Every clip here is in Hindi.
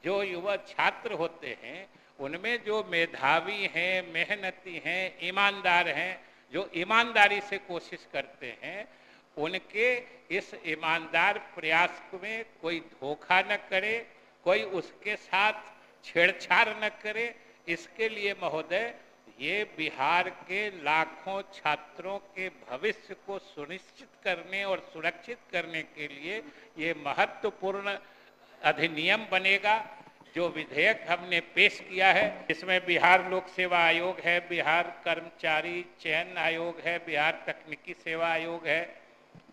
जो युवा छात्र होते हैं उनमें जो मेधावी हैं, मेहनती हैं, ईमानदार हैं, जो ईमानदारी से कोशिश करते हैं, उनके इस ईमानदार प्रयास में कोई धोखा न करे, कोई उसके साथ छेड़छाड़ न करे। इसके लिए महोदय ये बिहार के लाखों छात्रों के भविष्य को सुनिश्चित करने और सुरक्षित करने के लिए ये महत्वपूर्ण अधिनियम बनेगा। जो विधेयक हमने पेश किया है इसमें बिहार लोक सेवा आयोग है, बिहार कर्मचारी चयन आयोग है, बिहार तकनीकी सेवा आयोग है,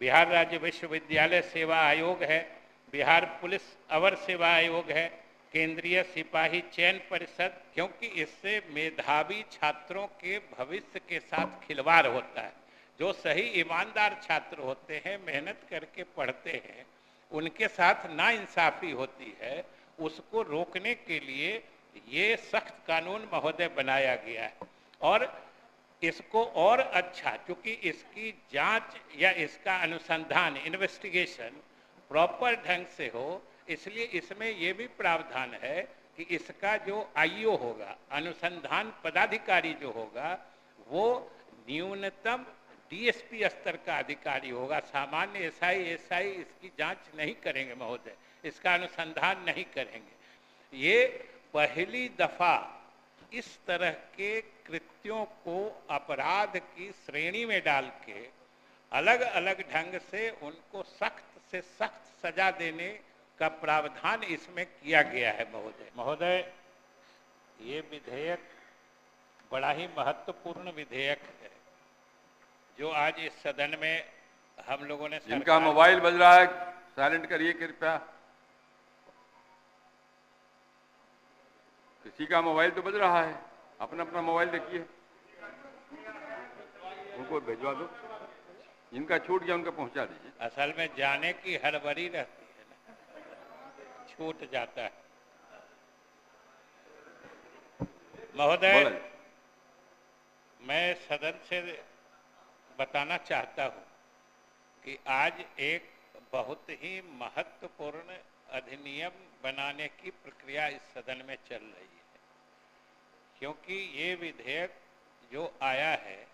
बिहार राज्य विश्वविद्यालय सेवा आयोग है, बिहार पुलिस अवर सेवा आयोग है, केंद्रीय सिपाही चयन परिषद, क्योंकि इससे मेधावी छात्रों के भविष्य के साथ खिलवाड़ होता है। जो सही ईमानदार छात्र होते हैं, मेहनत करके पढ़ते हैं, उनके साथ नाइंसाफी होती है। उसको रोकने के लिए ये सख्त कानून महोदय बनाया गया है और इसको और अच्छा, क्योंकि इसकी जांच या इसका अनुसंधान इन्वेस्टिगेशन प्रॉपर ढंग से हो, इसलिए इसमें ये भी प्रावधान है कि इसका जो आईओ होगा, अनुसंधान पदाधिकारी जो होगा, वो न्यूनतम डीएसपी स्तर का अधिकारी होगा। सामान्य एसआई इसकी जांच नहीं करेंगे महोदय, इसका अनुसंधान नहीं करेंगे। ये पहली दफा इस तरह के कृत्यों को अपराध की श्रेणी में डाल के अलग अलग ढंग से उनको सख्त से सख्त सजा देने का प्रावधान इसमें किया गया है महोदय। ये विधेयक बड़ा ही महत्वपूर्ण विधेयक है जो आज इस सदन में हम लोगों ने। जिनका मोबाइल बज रहा है साइलेंट करिए कृपया। किसी का मोबाइल तो बज रहा है, अपना अपना मोबाइल देखिए, उनको भिजवा दो। जिनका छूट गया उनका पहुंचा दीजिए। असल में जाने की हड़बड़ी रहती है ना, छूट जाता है। महोदय, मैं सदन से बताना चाहता हूं कि आज एक बहुत ही महत्वपूर्ण अधिनियम बनाने की प्रक्रिया इस सदन में चल रही है, क्योंकि ये विधेयक जो आया है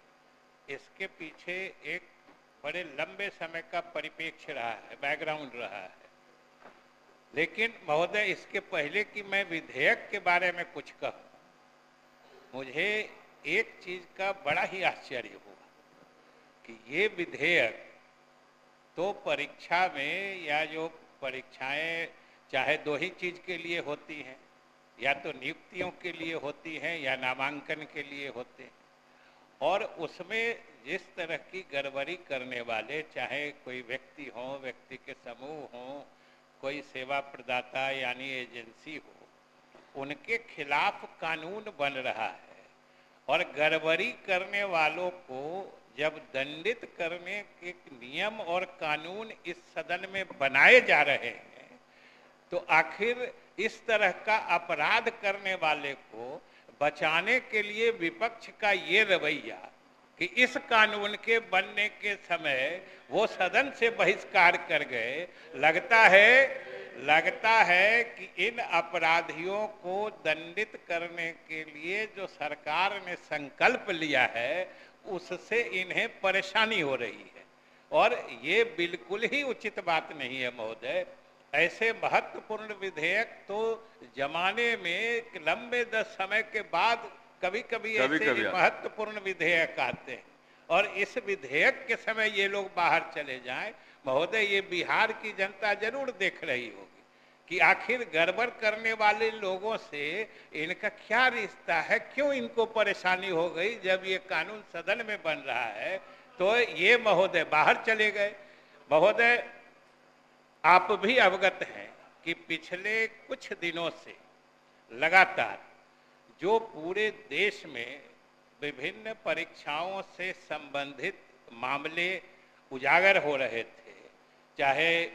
इसके पीछे एक बड़े लंबे समय का परिप्रेक्ष्य रहा है, बैकग्राउंड रहा है। लेकिन महोदय, इसके पहले कि मैं विधेयक के बारे में कुछ कहूं, मुझे एक चीज का बड़ा ही आश्चर्य हुआ कि ये विधेयक तो परीक्षा में, या जो परीक्षाएं चाहे दो ही चीज के लिए होती हैं, या तो नियुक्तियों के लिए होती हैं या नामांकन के लिए होते हैं, और उसमें जिस तरह की गड़बड़ी करने वाले, चाहे कोई व्यक्ति हो, व्यक्ति के समूह हो, कोई सेवा प्रदाता यानी एजेंसी हो, उनके खिलाफ कानून बन रहा है। और गड़बड़ी करने वालों को जब दंडित करने के नियम और कानून इस सदन में बनाए जा रहे हैं, तो आखिर इस तरह का अपराध करने वाले को बचाने के लिए विपक्ष का ये रवैया कि इस कानून के बनने के समय वो सदन से बहिष्कार कर गए, लगता है कि इन अपराधियों को दंडित करने के लिए जो सरकार ने संकल्प लिया है उससे इन्हें परेशानी हो रही है, और ये बिल्कुल ही उचित बात नहीं है महोदय। ऐसे महत्वपूर्ण विधेयक तो जमाने में लंबे समय के बाद कभी कभी ऐसे महत्वपूर्ण विधेयक आते हैं, और इस विधेयक के समय ये लोग बाहर चले जाएं, महोदय ये बिहार की जनता जरूर देख रही होगी कि आखिर गड़बड़ करने वाले लोगों से इनका क्या रिश्ता है, क्यों इनको परेशानी हो गई। जब ये कानून सदन में बन रहा है तो ये महोदय बाहर चले गए। महोदय, आप भी अवगत हैं कि पिछले कुछ दिनों से लगातार जो पूरे देश में विभिन्न परीक्षाओं से संबंधित मामले उजागर हो रहे थे, चाहे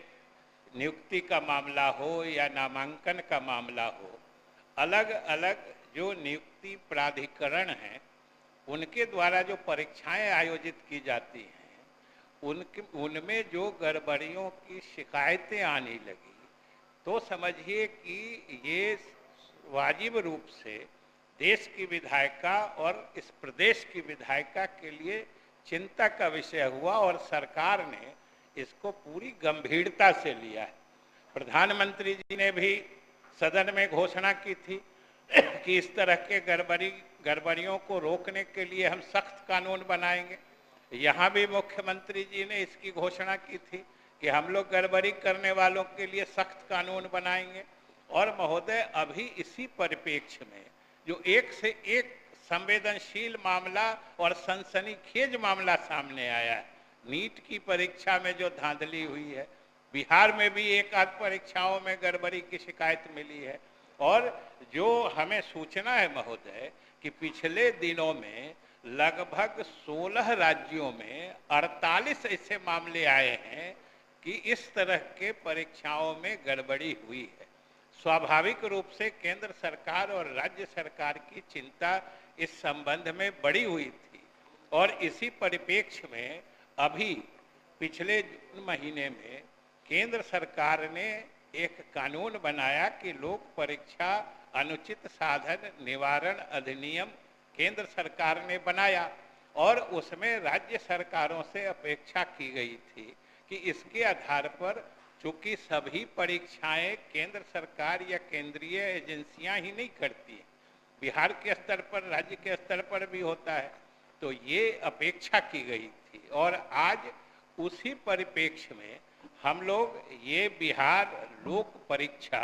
नियुक्ति का मामला हो या नामांकन का मामला हो, अलग अलग जो नियुक्ति प्राधिकरण हैं उनके द्वारा जो परीक्षाएं आयोजित की जाती हैं उनमें जो गड़बड़ियों की शिकायतें आने लगी, तो समझिए कि ये वाजिब रूप से देश की विधायिका और इस प्रदेश की विधायिका के लिए चिंता का विषय हुआ और सरकार ने इसको पूरी गंभीरता से लिया है। प्रधानमंत्री जी ने भी सदन में घोषणा की थी कि इस तरह के गड़बड़ियों को रोकने के लिए हम सख्त कानून बनाएंगे। यहाँ भी मुख्यमंत्री जी ने इसकी घोषणा की थी कि हम लोग गड़बड़ी करने वालों के लिए सख्त कानून बनाएंगे। और महोदय, अभी इसी परिप्रेक्ष्य में जो एक से एक संवेदनशील मामला और सनसनीखेज मामला सामने आया है, नीट की परीक्षा में जो धांधली हुई है, बिहार में भी एक आध परीक्षाओं में गड़बड़ी की शिकायत मिली है, और जो हमें सूचना है महोदय कि पिछले दिनों में लगभग 16 राज्यों में 48 ऐसे मामले आए हैं कि इस तरह के परीक्षाओं में गड़बड़ी हुई है। स्वाभाविक रूप से केंद्र सरकार और राज्य सरकार की चिंता इस संबंध में बढ़ी हुई थी, और इसी परिप्रेक्ष्य में अभी पिछले जून महीने में केंद्र सरकार ने एक कानून बनाया कि लोक परीक्षा अनुचित साधन निवारण अधिनियम केंद्र सरकार ने बनाया, और उसमें राज्य सरकारों से अपेक्षा की गई थी कि इसके आधार पर, चूंकि सभी परीक्षाएं केंद्र सरकार या केंद्रीय एजेंसियां ही नहीं करती हैं, बिहार के स्तर पर, राज्य के स्तर पर भी होता है, तो ये अपेक्षा की गई थी। और आज उसी परिप्रेक्ष्य में हम लोग ये बिहार लोक परीक्षा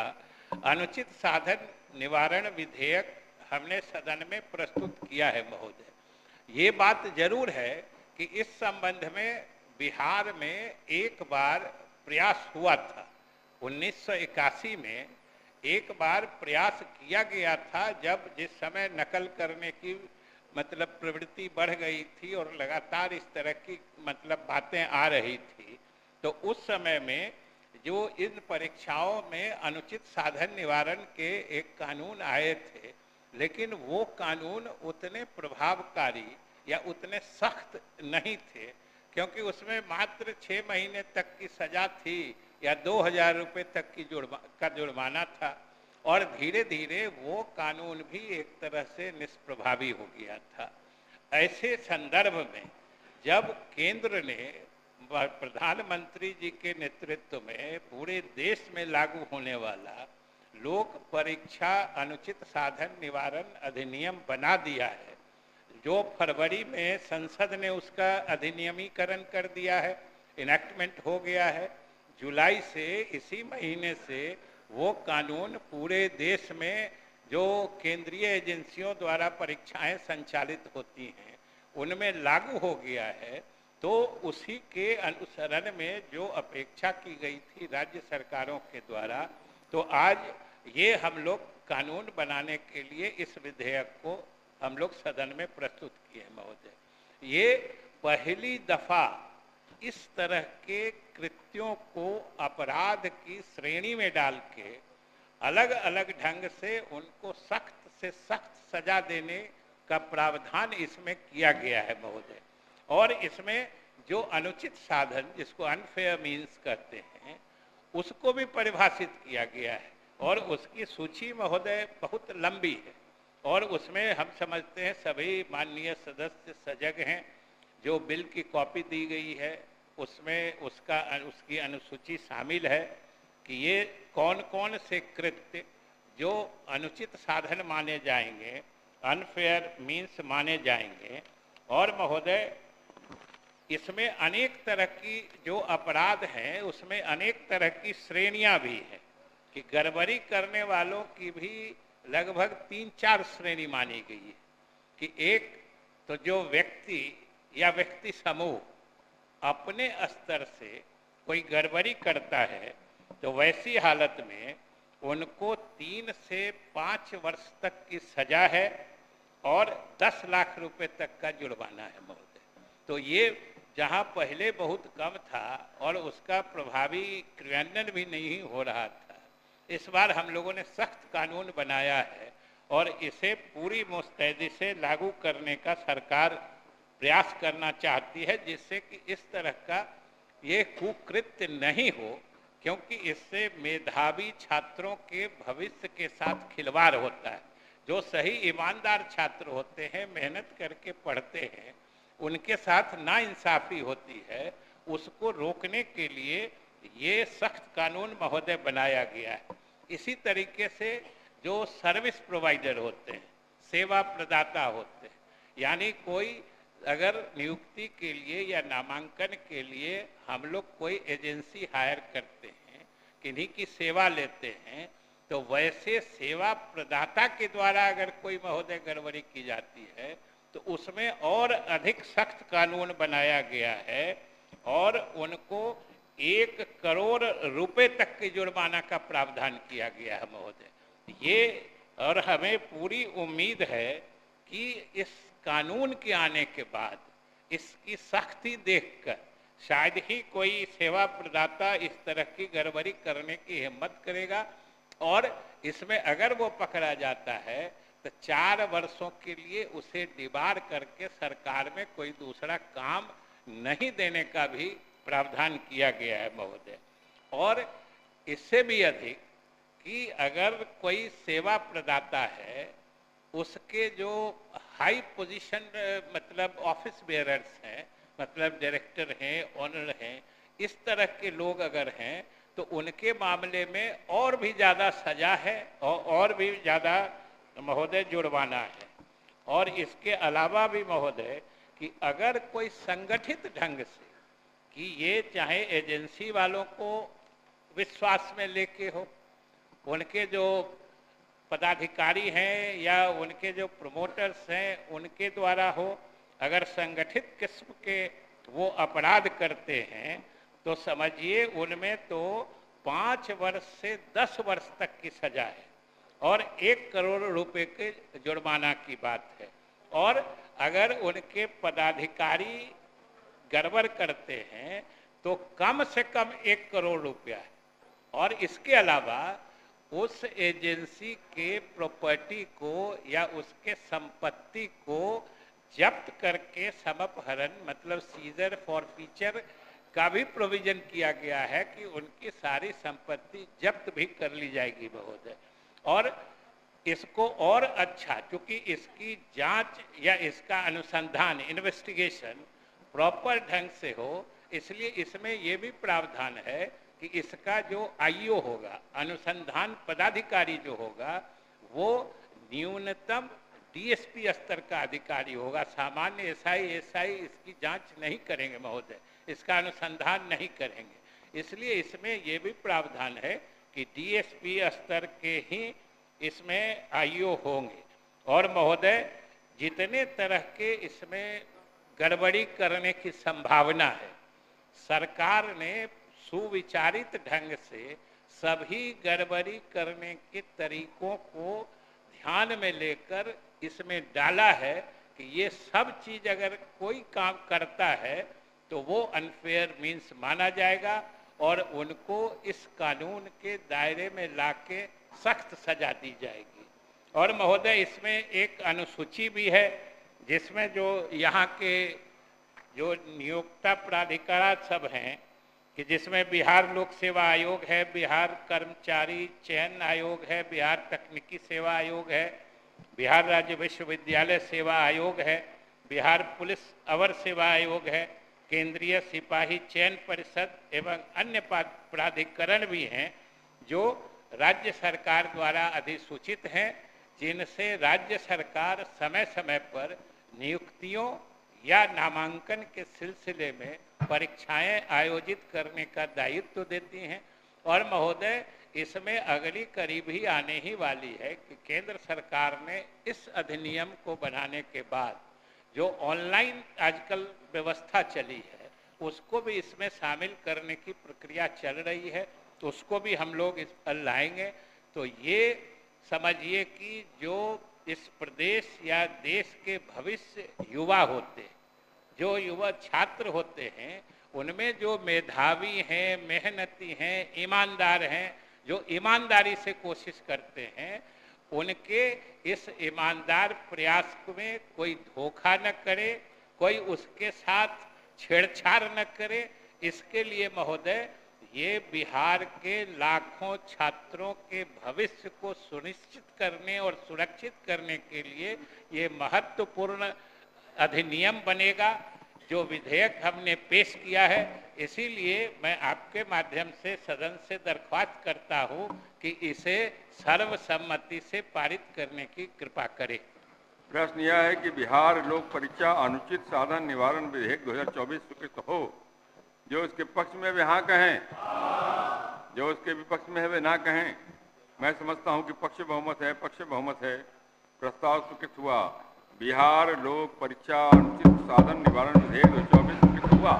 अनुचित साधन निवारण विधेयक हमने सदन में प्रस्तुत किया है महोदय। ये बात जरूर है कि इस संबंध में बिहार में एक बार प्रयास हुआ था। 1981 में एक बार प्रयास किया गया था, जब जिस समय नकल करने की प्रवृत्ति बढ़ गई थी और लगातार इस तरह की बातें आ रही थी, तो उस समय में जो इन परीक्षाओं में अनुचित साधन निवारण के एक कानून आए थे, लेकिन वो कानून उतने प्रभावकारी या उतने सख्त नहीं थे, क्योंकि उसमें मात्र 6 महीने तक की सजा थी या 2000 रुपये तक की जुर्माना था, और धीरे धीरे वो कानून भी एक तरह से निष्प्रभावी हो गया था। ऐसे संदर्भ में जब केंद्र ने प्रधानमंत्री जी के नेतृत्व में पूरे देश में लागू होने वाला लोक परीक्षा अनुचित साधन निवारण अधिनियम बना दिया है, जो फरवरी में संसद ने उसका अधिनियमीकरण कर दिया है, इनेक्टमेंट हो गया है, जुलाई से, इसी महीने से वो कानून पूरे देश में जो केंद्रीय एजेंसियों द्वारा परीक्षाएं संचालित होती हैं उनमें लागू हो गया है। तो उसी के अनुसरण में जो अपेक्षा की गई थी राज्य सरकारों के द्वारा, तो आज ये हम लोग कानून बनाने के लिए इस विधेयक को हम लोग सदन में प्रस्तुत किए महोदय। ये पहली दफा इस तरह के कृत्यों को अपराध की श्रेणी में डाल के अलग अलग ढंग से उनको सख्त से सख्त सजा देने का प्रावधान इसमें किया गया है महोदय। और इसमें जो अनुचित साधन, जिसको अनफेयर मीन्स कहते हैं, उसको भी परिभाषित किया गया है, और उसकी सूची महोदय बहुत लंबी है, और उसमें हम समझते हैं सभी माननीय सदस्य सजग हैं। जो बिल की कॉपी दी गई है उसमें उसकी अनुसूची शामिल है कि ये कौन कौन से कृत्य जो अनुचित साधन माने जाएंगे, अनफेयर मीन्स माने जाएंगे। और महोदय, इसमें अनेक तरह की जो अपराध हैं उसमें अनेक तरह की श्रेणियां भी हैं, कि गड़बड़ी करने वालों की भी लगभग 3-4 श्रेणी मानी गई है। कि एक तो जो व्यक्ति या व्यक्ति समूह अपने स्तर से कोई गड़बड़ी करता है, तो वैसी हालत में उनको 3 से 5 वर्ष तक की सजा है और 10 लाख रुपए तक का जुर्माना है महोदय। तो ये जहां पहले बहुत कम था और उसका प्रभावी क्रियान्वयन भी नहीं हो रहा था, इस बार हम लोगों ने सख्त कानून बनाया है और इसे पूरी मुस्तैदी से लागू करने का सरकार प्रयास करना चाहती है, जिससे कि इस तरह का ये कुकृत्य नहीं हो क्योंकि इससे मेधावी छात्रों के भविष्य के साथ खिलवाड़ होता है। जो सही ईमानदार छात्र होते हैं, मेहनत करके पढ़ते हैं, उनके साथ नाइंसाफी होती है। उसको रोकने के लिए ये सख्त कानून महोदय बनाया गया है। इसी तरीके से जो सर्विस प्रोवाइडर होते हैं, सेवा प्रदाता होते हैं, यानी कोई अगर नियुक्ति के लिए या नामांकन के लिए हम लोग कोई एजेंसी हायर करते हैं, किन्हीं की सेवा लेते हैं, तो वैसे सेवा प्रदाता के द्वारा अगर कोई महोदय गड़बड़ी की जाती है तो उसमें और अधिक सख्त कानून बनाया गया है और उनको 1 करोड़ रुपए तक के जुर्माना का प्रावधान किया गया है महोदय। ये और हमें पूरी उम्मीद है कि इस कानून के आने के बाद इसकी सख्ती देखकर शायद ही कोई सेवा प्रदाता इस तरह की गड़बड़ी करने की हिम्मत करेगा, और इसमें अगर वो पकड़ा जाता है तो 4 वर्षों के लिए उसे डिबार करके सरकार में कोई दूसरा काम नहीं देने का भी प्रावधान किया गया है महोदय। और इससे भी अधिक कि अगर कोई सेवा प्रदाता है, उसके जो हाई पोजीशन मतलब ऑफिस बेयरर्स हैं, मतलब डायरेक्टर हैं, ऑनर हैं, इस तरह के लोग अगर हैं तो उनके मामले में और भी ज़्यादा सजा है और भी ज़्यादा महोदय जुर्माना है। और इसके अलावा भी महोदय कि अगर कोई संगठित ढंग से, कि ये चाहे एजेंसी वालों को विश्वास में लेके हो, उनके जो पदाधिकारी हैं या उनके जो प्रमोटर्स हैं उनके द्वारा हो, अगर संगठित किस्म के वो अपराध करते हैं तो समझिए उनमें तो 5 वर्ष से 10 वर्ष तक की सजा है और 1 करोड़ रुपए के जुर्माना की बात है। और अगर उनके पदाधिकारी गड़बड़ करते हैं तो कम से कम 1 करोड़ रुपया है। और इसके अलावा उस एजेंसी के प्रॉपर्टी को या उसके संपत्ति को जब्त करके समअपहरण मतलब सीजर फॉरफीचर का भी प्रोविजन किया गया है कि उनकी सारी संपत्ति जब्त भी कर ली जाएगी महोदय। और इसको और अच्छा, क्योंकि इसकी जांच या इसका अनुसंधान इन्वेस्टिगेशन प्रॉपर ढंग से हो, इसलिए इसमें ये भी प्रावधान है कि इसका जो आईओ होगा, अनुसंधान पदाधिकारी जो होगा, वो न्यूनतम डीएसपी स्तर का अधिकारी होगा। सामान्य एसआई इसकी जांच नहीं करेंगे महोदय, इसका अनुसंधान नहीं करेंगे। इसलिए इसमें ये भी प्रावधान है कि डीएसपी स्तर के ही इसमें आईओ होंगे। और महोदय जितने तरह के इसमें गड़बड़ी करने की संभावना है, सरकार ने सुविचारित ढंग से सभी गड़बड़ी करने के तरीकों को ध्यान में लेकर इसमें डाला है कि ये सब चीज अगर कोई काम करता है तो वो अनफेयर मीन्स माना जाएगा और उनको इस कानून के दायरे में लाके सख्त सजा दी जाएगी। और महोदय इसमें एक अनुसूची भी है जिसमें जो यहाँ के जो नियोक्ता प्राधिकार सब हैं, कि जिसमें बिहार लोक सेवा आयोग है, बिहार कर्मचारी चयन आयोग है, बिहार तकनीकी सेवा आयोग है, बिहार राज्य विश्वविद्यालय सेवा आयोग है, बिहार पुलिस अवर सेवा आयोग है, केंद्रीय सिपाही चयन परिषद एवं अन्य प्राधिकरण भी हैं जो राज्य सरकार द्वारा अधिसूचित हैं, जिनसे राज्य सरकार समय समय पर नियुक्तियों या नामांकन के सिलसिले में परीक्षाएं आयोजित करने का दायित्व देती हैं। और महोदय इसमें अगली करीब ही आने ही वाली है कि केंद्र सरकार ने इस अधिनियम को बनाने के बाद जो ऑनलाइन आजकल व्यवस्था चली है उसको भी इसमें शामिल करने की प्रक्रिया चल रही है, तो उसको भी हम लोग इस पर लाएंगे। तो ये समझिए कि जो इस प्रदेश या देश के भविष्य युवा होते हैं, जो युवा छात्र होते हैं, उनमें जो मेधावी हैं, मेहनती हैं, ईमानदार हैं, जो ईमानदारी से कोशिश करते हैं, उनके इस ईमानदार प्रयास में कोई धोखा न करे, कोई उसके साथ छेड़छाड़ न करे। इसके लिए महोदय ये बिहार के लाखों छात्रों के भविष्य को सुनिश्चित करने और सुरक्षित करने के लिए ये महत्वपूर्ण अधिनियम बनेगा। जो विधेयक हमने पेश किया है, इसीलिए मैं आपके माध्यम से सदन से दरख्वास्त करता हूं कि इसे सर्वसम्मति से पारित करने की कृपा करें। प्रश्न यह है कि बिहार लोक परीक्षा अनुचित साधन निवारण विधेयक 2024 स्वीकृत हो। जो इसके पक्ष में वे हाँ कहें, जो उसके विपक्ष में है वे ना कहें। मैं समझता हूं कि पक्ष बहुमत है। प्रस्ताव स्वीकृत हुआ। बिहार लोक परीक्षा अनुचित साधन निवारण विधेयक 2024 स्वीकृत हुआ।